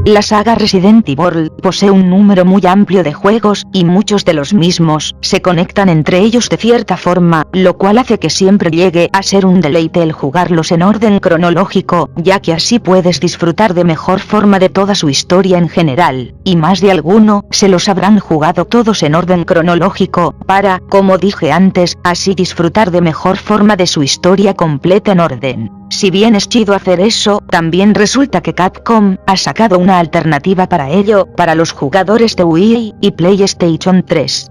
La saga Resident Evil posee un número muy amplio de juegos, y muchos de los mismos se conectan entre ellos de cierta forma, lo cual hace que siempre llegue a ser un deleite el jugarlos en orden cronológico, ya que así puedes disfrutar de mejor forma de toda su historia en general, y más de alguno se los habrán jugado todos en orden cronológico, para, como dije antes, así disfrutar de mejor forma de su historia completa en orden. Si bien es chido hacer eso, también resulta que Capcom ha sacado una alternativa para ello, para los jugadores de Wii y PlayStation 3.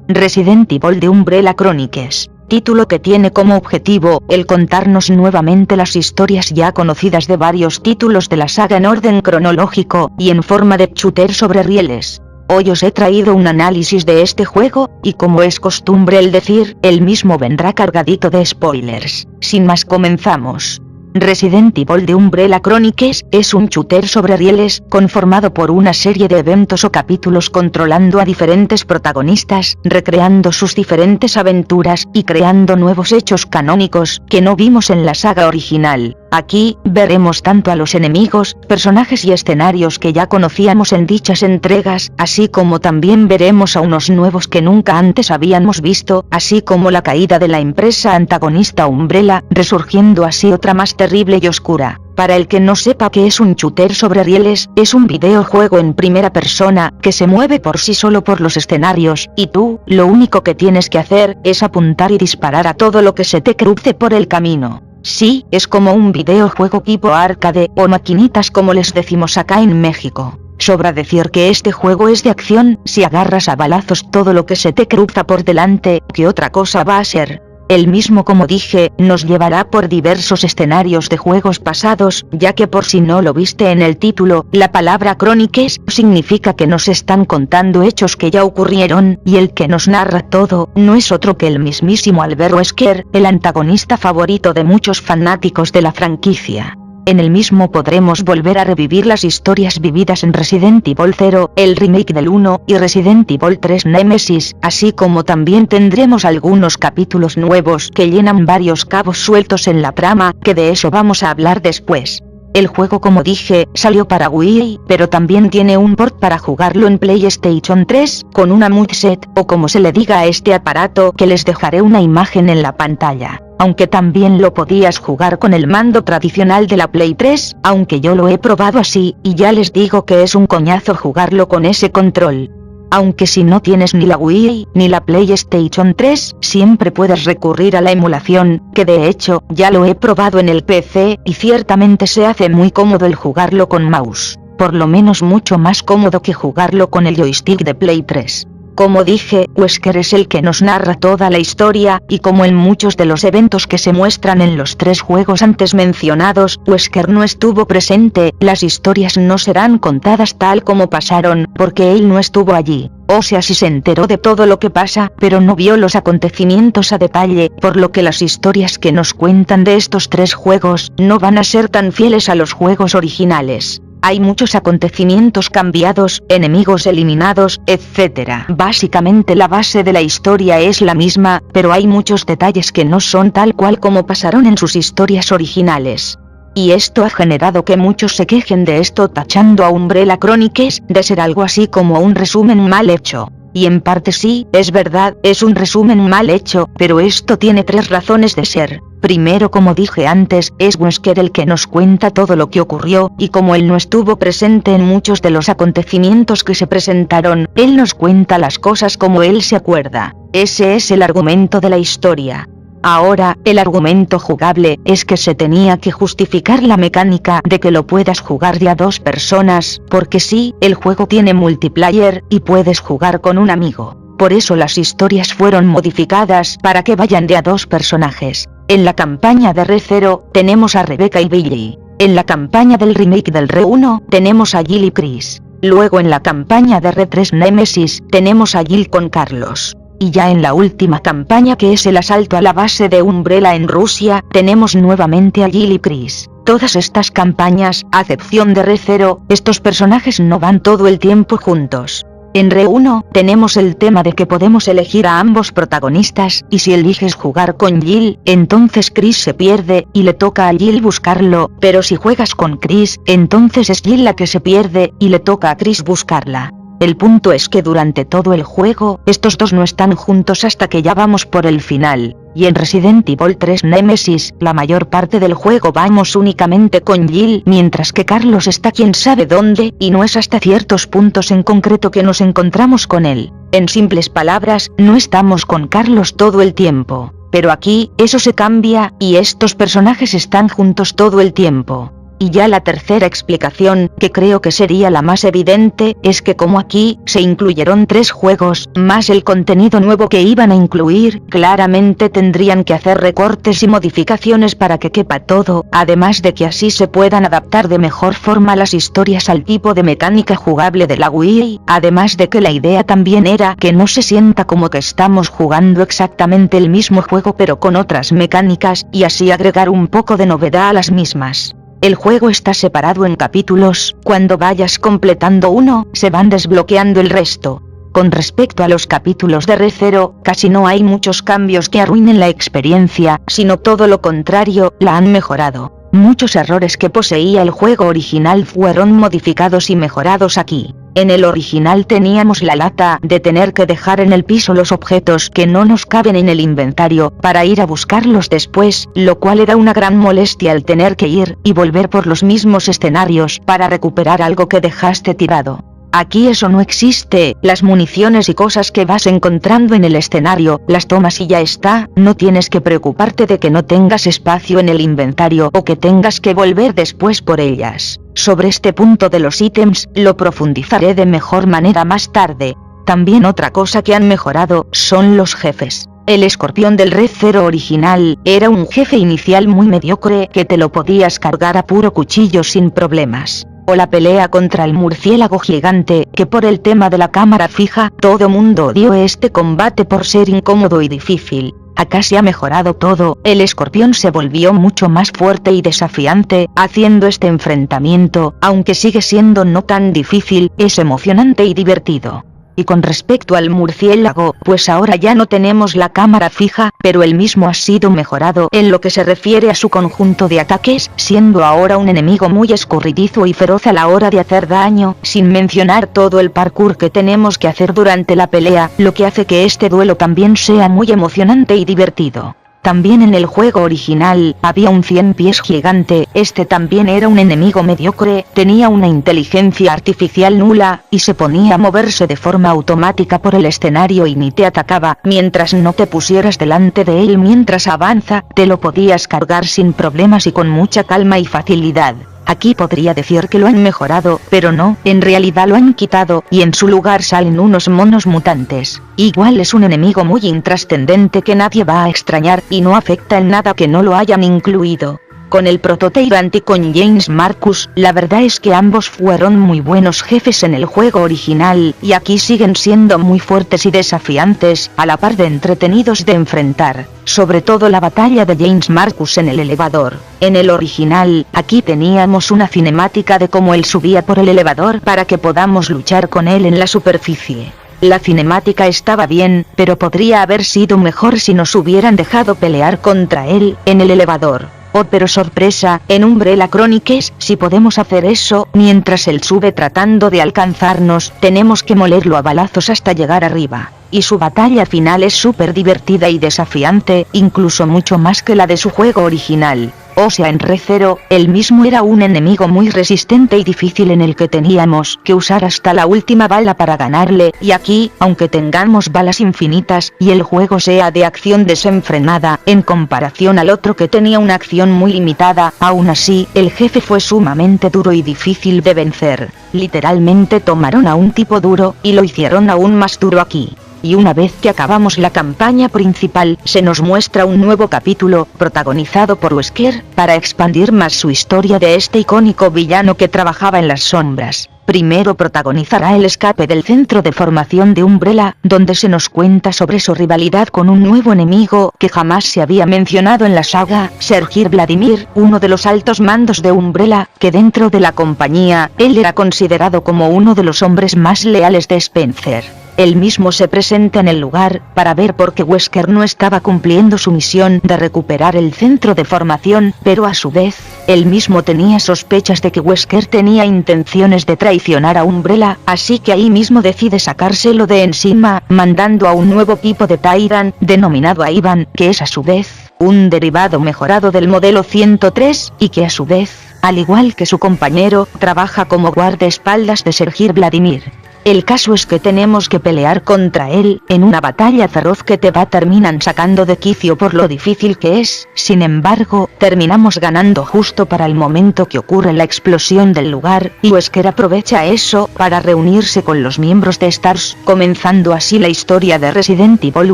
Resident Evil The Umbrella Chronicles, título que tiene como objetivo el contarnos nuevamente las historias ya conocidas de varios títulos de la saga en orden cronológico y en forma de shooter sobre rieles. Hoy os he traído un análisis de este juego, y como es costumbre el decir, el mismo vendrá cargadito de spoilers. Sin más, comenzamos. Resident Evil The Umbrella Chronicles es un shooter sobre rieles, conformado por una serie de eventos o capítulos controlando a diferentes protagonistas, recreando sus diferentes aventuras y creando nuevos hechos canónicos que no vimos en la saga original. Aquí veremos tanto a los enemigos, personajes y escenarios que ya conocíamos en dichas entregas, así como también veremos a unos nuevos que nunca antes habíamos visto, así como la caída de la empresa antagonista Umbrella, resurgiendo así otra más terrible y oscura. Para el que no sepa qué es un shooter sobre rieles, es un videojuego en primera persona, que se mueve por sí solo por los escenarios, y tú, lo único que tienes que hacer, es apuntar y disparar a todo lo que se te cruce por el camino. Sí, es como un videojuego tipo arcade, o maquinitas como les decimos acá en México. Sobra decir que este juego es de acción, si agarras a balazos todo lo que se te cruza por delante, ¿qué otra cosa va a ser? El mismo, como dije, nos llevará por diversos escenarios de juegos pasados, ya que por si no lo viste en el título, la palabra Chronicles significa que nos están contando hechos que ya ocurrieron, y el que nos narra todo, no es otro que el mismísimo Albert Wesker, el antagonista favorito de muchos fanáticos de la franquicia. En el mismo podremos volver a revivir las historias vividas en Resident Evil 0, el remake del 1, y Resident Evil 3 Nemesis, así como también tendremos algunos capítulos nuevos que llenan varios cabos sueltos en la trama, que de eso vamos a hablar después. El juego, como dije, salió para Wii, pero también tiene un port para jugarlo en PlayStation 3, con una moveset, o como se le diga a este aparato, que les dejaré una imagen en la pantalla. Aunque también lo podías jugar con el mando tradicional de la Play 3, aunque yo lo he probado así, y ya les digo que es un coñazo jugarlo con ese control. Aunque si no tienes ni la Wii ni la PlayStation 3, siempre puedes recurrir a la emulación, que de hecho, ya lo he probado en el PC, y ciertamente se hace muy cómodo el jugarlo con mouse. Por lo menos mucho más cómodo que jugarlo con el joystick de Play 3. Como dije, Wesker es el que nos narra toda la historia, y como en muchos de los eventos que se muestran en los 3 juegos antes mencionados, Wesker no estuvo presente, las historias no serán contadas tal como pasaron, porque él no estuvo allí. O sea, sí se enteró de todo lo que pasa, pero no vio los acontecimientos a detalle, por lo que las historias que nos cuentan de estos 3 juegos, no van a ser tan fieles a los juegos originales. Hay muchos acontecimientos cambiados, enemigos eliminados, etc. Básicamente la base de la historia es la misma, pero hay muchos detalles que no son tal cual como pasaron en sus historias originales. Y esto ha generado que muchos se quejen de esto, tachando a Umbrella Chronicles de ser algo así como un resumen mal hecho. Y en parte sí, es verdad, es un resumen mal hecho, pero esto tiene 3 razones de ser. Primero, como dije antes, es Wesker el que nos cuenta todo lo que ocurrió, y como él no estuvo presente en muchos de los acontecimientos que se presentaron, él nos cuenta las cosas como él se acuerda. Ese es el argumento de la historia. Ahora, el argumento jugable es que se tenía que justificar la mecánica de que lo puedas jugar de a 2 personas, porque sí, el juego tiene multiplayer, y puedes jugar con un amigo. Por eso las historias fueron modificadas para que vayan de a 2 personajes. En la campaña de RE0, tenemos a Rebecca y Billy. En la campaña del remake del RE1, tenemos a Jill y Chris. Luego en la campaña de RE3 Nemesis, tenemos a Jill con Carlos. Y ya en la última campaña, que es el asalto a la base de Umbrella en Rusia, tenemos nuevamente a Jill y Chris. Todas estas campañas, a excepción de RE0, estos personajes no van todo el tiempo juntos. En Re1, tenemos el tema de que podemos elegir a ambos protagonistas, y si eliges jugar con Jill, entonces Chris se pierde, y le toca a Jill buscarlo, pero si juegas con Chris, entonces es Jill la que se pierde, y le toca a Chris buscarla. El punto es que durante todo el juego, estos dos no están juntos hasta que ya vamos por el final, y en Resident Evil 3 Nemesis, la mayor parte del juego vamos únicamente con Jill, mientras que Carlos está quién sabe dónde, y no es hasta ciertos puntos en concreto que nos encontramos con él. En simples palabras, no estamos con Carlos todo el tiempo, pero aquí, eso se cambia, y estos personajes están juntos todo el tiempo. Y ya la tercera explicación, que creo que sería la más evidente, es que como aquí se incluyeron 3 juegos, más el contenido nuevo que iban a incluir, claramente tendrían que hacer recortes y modificaciones para que quepa todo, además de que así se puedan adaptar de mejor forma las historias al tipo de mecánica jugable de la Wii, además de que la idea también era que no se sienta como que estamos jugando exactamente el mismo juego pero con otras mecánicas, y así agregar un poco de novedad a las mismas. El juego está separado en capítulos, cuando vayas completando uno, se van desbloqueando el resto. Con respecto a los capítulos de Re0, casi no hay muchos cambios que arruinen la experiencia, sino todo lo contrario, la han mejorado. Muchos errores que poseía el juego original fueron modificados y mejorados aquí. En el original teníamos la lata de tener que dejar en el piso los objetos que no nos caben en el inventario para ir a buscarlos después, lo cual era una gran molestia al tener que ir y volver por los mismos escenarios para recuperar algo que dejaste tirado. Aquí eso no existe, las municiones y cosas que vas encontrando en el escenario, las tomas y ya está, no tienes que preocuparte de que no tengas espacio en el inventario o que tengas que volver después por ellas. Sobre este punto de los ítems, lo profundizaré de mejor manera más tarde. También otra cosa que han mejorado, son los jefes. El escorpión del Re0 original, era un jefe inicial muy mediocre que te lo podías cargar a puro cuchillo sin problemas. O la pelea contra el murciélago gigante, que por el tema de la cámara fija, todo mundo odió este combate por ser incómodo y difícil. Acá se ha mejorado todo, el escorpión se volvió mucho más fuerte y desafiante, haciendo este enfrentamiento, aunque sigue siendo no tan difícil, es emocionante y divertido. Y con respecto al murciélago, pues ahora ya no tenemos la cámara fija, pero el mismo ha sido mejorado en lo que se refiere a su conjunto de ataques, siendo ahora un enemigo muy escurridizo y feroz a la hora de hacer daño, sin mencionar todo el parkour que tenemos que hacer durante la pelea, lo que hace que este duelo también sea muy emocionante y divertido. También en el juego original, había un 100 pies gigante, este también era un enemigo mediocre, tenía una inteligencia artificial nula, y se ponía a moverse de forma automática por el escenario y ni te atacaba, mientras no te pusieras delante de él mientras avanza, te lo podías cargar sin problemas y con mucha calma y facilidad. Aquí podría decir que lo han mejorado, pero no, en realidad lo han quitado, y en su lugar salen unos monos mutantes. Igual es un enemigo muy intrascendente que nadie va a extrañar, y no afecta en nada que no lo hayan incluido. Con el Proto-Tyrant y con James Marcus, la verdad es que ambos fueron muy buenos jefes en el juego original, y aquí siguen siendo muy fuertes y desafiantes, a la par de entretenidos de enfrentar, sobre todo la batalla de James Marcus en el elevador. En el original, aquí teníamos una cinemática de cómo él subía por el elevador para que podamos luchar con él en la superficie. La cinemática estaba bien, pero podría haber sido mejor si nos hubieran dejado pelear contra él en el elevador. Oh, pero sorpresa, en Umbrella Chronicles, si podemos hacer eso, mientras él sube tratando de alcanzarnos, tenemos que molerlo a balazos hasta llegar arriba. Y su batalla final es súper divertida y desafiante, incluso mucho más que la de su juego original. O sea, en Re0, él mismo era un enemigo muy resistente y difícil en el que teníamos que usar hasta la última bala para ganarle, y aquí, aunque tengamos balas infinitas, y el juego sea de acción desenfrenada, en comparación al otro que tenía una acción muy limitada, aún así, el jefe fue sumamente duro y difícil de vencer. Literalmente tomaron a un tipo duro, y lo hicieron aún más duro aquí. y una vez que acabamos la campaña principal, se nos muestra un nuevo capítulo, protagonizado por Wesker, para expandir más su historia de este icónico villano que trabajaba en las sombras. Primero protagonizará el escape del centro de formación de Umbrella, donde se nos cuenta sobre su rivalidad con un nuevo enemigo que jamás se había mencionado en la saga, Sergir Vladimir, uno de los altos mandos de Umbrella, que dentro de la compañía, él era considerado como uno de los hombres más leales de Spencer. Él mismo se presenta en el lugar, para ver por qué Wesker no estaba cumpliendo su misión de recuperar el centro de formación, pero a su vez, él mismo tenía sospechas de que Wesker tenía intenciones de traicionar a Umbrella, así que ahí mismo decide sacárselo de encima, mandando a un nuevo tipo de Tyrant, denominado Ivan, que es a su vez, un derivado mejorado del modelo 103, y que a su vez, al igual que su compañero, trabaja como guardaespaldas de Sergir Vladimir. El caso es que tenemos que pelear contra él, en una batalla feroz que terminan sacando de quicio por lo difícil que es. Sin embargo, terminamos ganando justo para el momento que ocurre la explosión del lugar, y Wesker aprovecha eso para reunirse con los miembros de STARS, comenzando así la historia de Resident Evil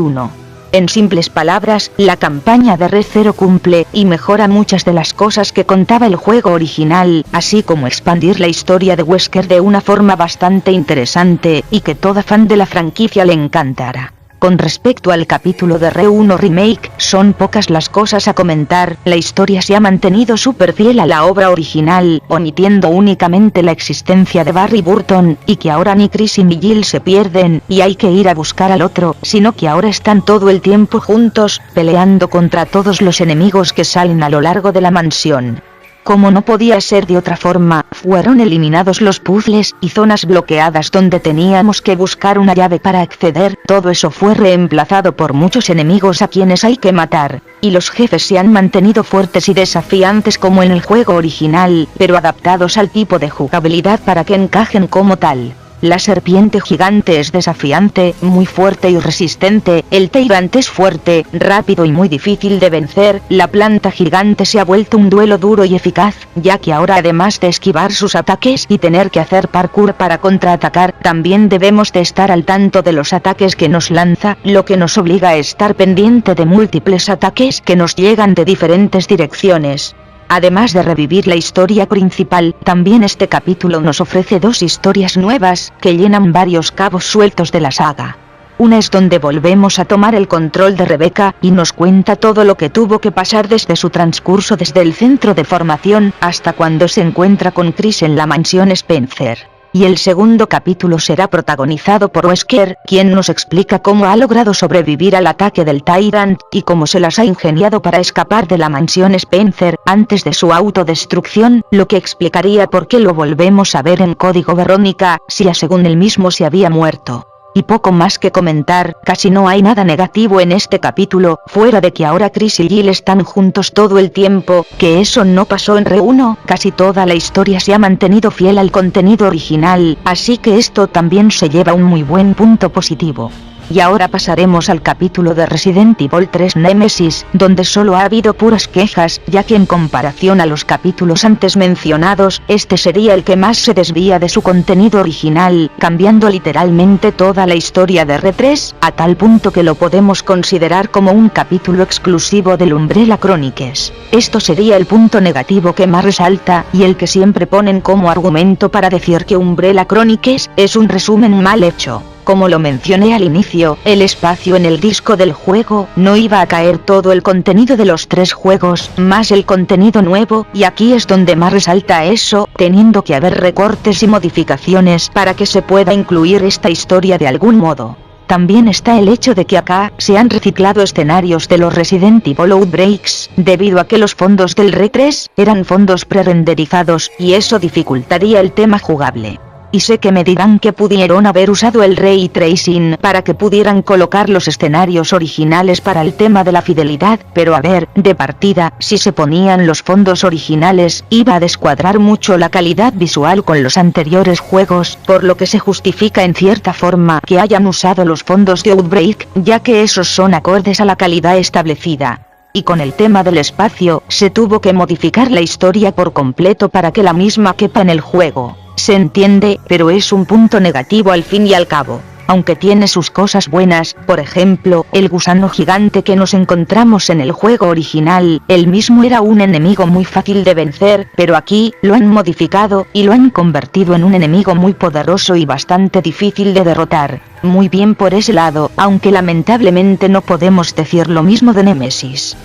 1. En simples palabras, la campaña de Red Zero cumple y mejora muchas de las cosas que contaba el juego original, así como expandir la historia de Wesker de una forma bastante interesante, y que toda fan de la franquicia le encantará. Con respecto al capítulo de RE1 Remake, son pocas las cosas a comentar, la historia se ha mantenido súper fiel a la obra original, omitiendo únicamente la existencia de Barry Burton, y que ahora ni Chris ni Jill se pierden, y hay que ir a buscar al otro, sino que ahora están todo el tiempo juntos, peleando contra todos los enemigos que salen a lo largo de la mansión. Como no podía ser de otra forma, fueron eliminados los puzzles y zonas bloqueadas donde teníamos que buscar una llave para acceder, todo eso fue reemplazado por muchos enemigos a quienes hay que matar, y los jefes se han mantenido fuertes y desafiantes como en el juego original, pero adaptados al tipo de jugabilidad para que encajen como tal. La serpiente gigante es desafiante, muy fuerte y resistente, el Tyrant es fuerte, rápido y muy difícil de vencer, la planta gigante se ha vuelto un duelo duro y eficaz, ya que ahora además de esquivar sus ataques y tener que hacer parkour para contraatacar, también debemos de estar al tanto de los ataques que nos lanza, lo que nos obliga a estar pendiente de múltiples ataques que nos llegan de diferentes direcciones. Además de revivir la historia principal, también este capítulo nos ofrece dos historias nuevas, que llenan varios cabos sueltos de la saga. Una es donde volvemos a tomar el control de Rebecca, y nos cuenta todo lo que tuvo que pasar desde su transcurso desde el centro de formación, hasta cuando se encuentra con Chris en la mansión Spencer. Y el segundo capítulo será protagonizado por Wesker, quien nos explica cómo ha logrado sobrevivir al ataque del Tyrant, y cómo se las ha ingeniado para escapar de la mansión Spencer, antes de su autodestrucción, lo que explicaría por qué lo volvemos a ver en Código Verónica, si ya según él mismo se había muerto. Y poco más que comentar, casi no hay nada negativo en este capítulo, fuera de que ahora Chris y Jill están juntos todo el tiempo, que eso no pasó en RE1, casi toda la historia se ha mantenido fiel al contenido original, así que esto también se lleva un muy buen punto positivo. Y ahora pasaremos al capítulo de Resident Evil 3 Nemesis, donde solo ha habido puras quejas, ya que en comparación a los capítulos antes mencionados, este sería el que más se desvía de su contenido original, cambiando literalmente toda la historia de RE3, a tal punto que lo podemos considerar como un capítulo exclusivo del Umbrella Chronicles. Esto sería el punto negativo que más resalta, y el que siempre ponen como argumento para decir que Umbrella Chronicles es un resumen mal hecho. Como lo mencioné al inicio, el espacio en el disco del juego no iba a caer todo el contenido de los 3 juegos, más el contenido nuevo, y aquí es donde más resalta eso, teniendo que haber recortes y modificaciones para que se pueda incluir esta historia de algún modo. También está el hecho de que acá se han reciclado escenarios de los Resident Evil Outbreaks, debido a que los fondos del RE3 eran fondos prerenderizados, y eso dificultaría el tema jugable. Y sé que me dirán que pudieron haber usado el Ray Tracing para que pudieran colocar los escenarios originales para el tema de la fidelidad, pero a ver, de partida, si se ponían los fondos originales, iba a descuadrar mucho la calidad visual con los anteriores juegos, por lo que se justifica en cierta forma que hayan usado los fondos de Outbreak, ya que esos son acordes a la calidad establecida. Y con el tema del espacio, se tuvo que modificar la historia por completo para que la misma quepa en el juego. Se entiende, pero es un punto negativo al fin y al cabo. aunque tiene sus cosas buenas, por ejemplo, el gusano gigante que nos encontramos en el juego original, el mismo era un enemigo muy fácil de vencer, pero aquí, lo han modificado, y lo han convertido en un enemigo muy poderoso y bastante difícil de derrotar. Muy bien por ese lado, aunque lamentablemente no podemos decir lo mismo de Nemesis.